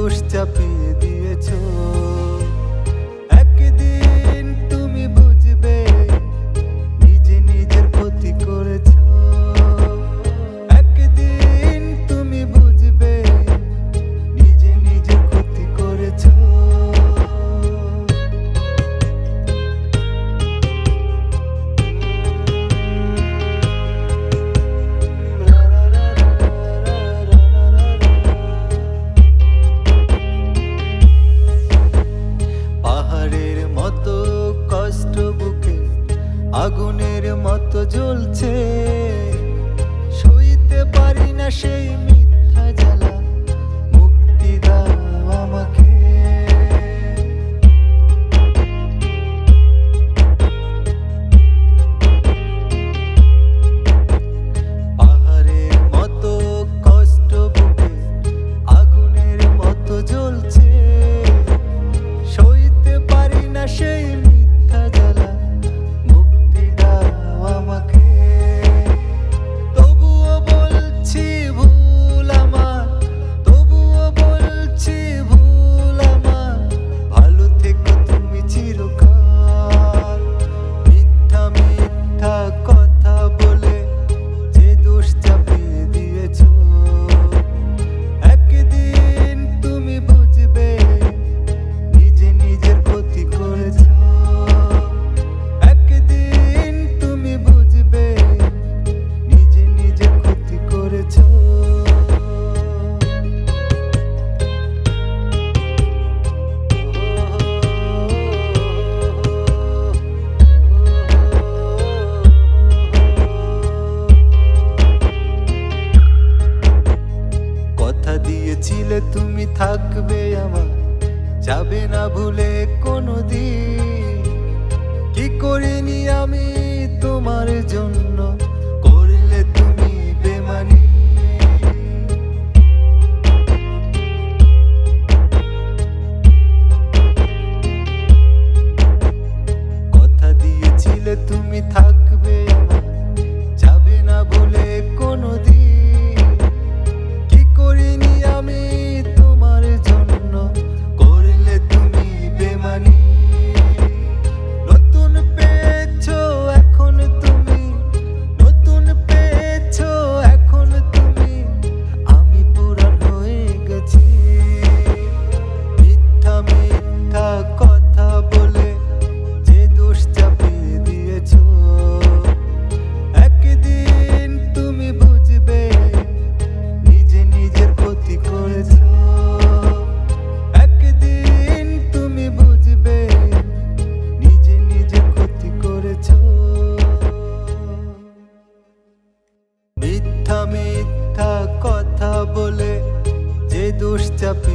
দোষ চাপিয়ে দিয়েছো। একদিন তুমি বুঝবে নিজে নিজের ক্ষতি করেছো। একদিন তুমি বুঝবে নিজে নিজের ক্ষতি করেছো। পাহাড়ের মতো কষ্ট বুকে আগুনের মতো জ্বলছে, সইতে পারি না সেই মিথ্যা জ্বালা, মুক্তি দাও আমাকে। পাহাড়ের মতো কষ্ট বুকে আগুনের মতো জ্বলছে, সইতে পারি না সেই মিথ্যা জ্বালা, মুক্তি দাও আমাকে। তবুও বলছি ভুল আমার, তবুও বলছি ভুল আমার, ভালো থেকো তুমি চিরকাল। মিথ্যা মিথ্যা কথা বলে যে দোষ চাপিয়ে দিয়েছো। একদিন তুমি বুঝবে নিজে নিজের ক্ষতি করেছো। একদিন তুমি বুঝবে নিজে নিজের ক্ষতি করেছো। কথা দিয়েছিলে তুমি থাকবে আমার, যাবে না ভুলে কোনোদিন। কি করিনি আমি তোমার জন্য, করলে তুমি বেমানি। কথা দিয়েছিলে তুমি থাকবে আমার, যাবে না ভুলে কোনোদিন। কি করিনি আমি তোমার জন্য, করলে তুমি বেমানি। নতুন পেয়েছো এখন তুমি, নতুন পেয়েছো এখন তুমি, আমি পুরান হয়ে গেছি। মিথ্যা মিথ্যা কথা বলে যে দোষ চাপিয়ে দিয়েছো। একদিন তুমি বুঝবে নিজে নিজের ক্ষতি করেছো। একদিন তুমি বুঝবে নিজে নিজের ক্ষতি করেছো। মিথ্যা মিথ্যা কথা বলে যে দোষ চাপিয়ে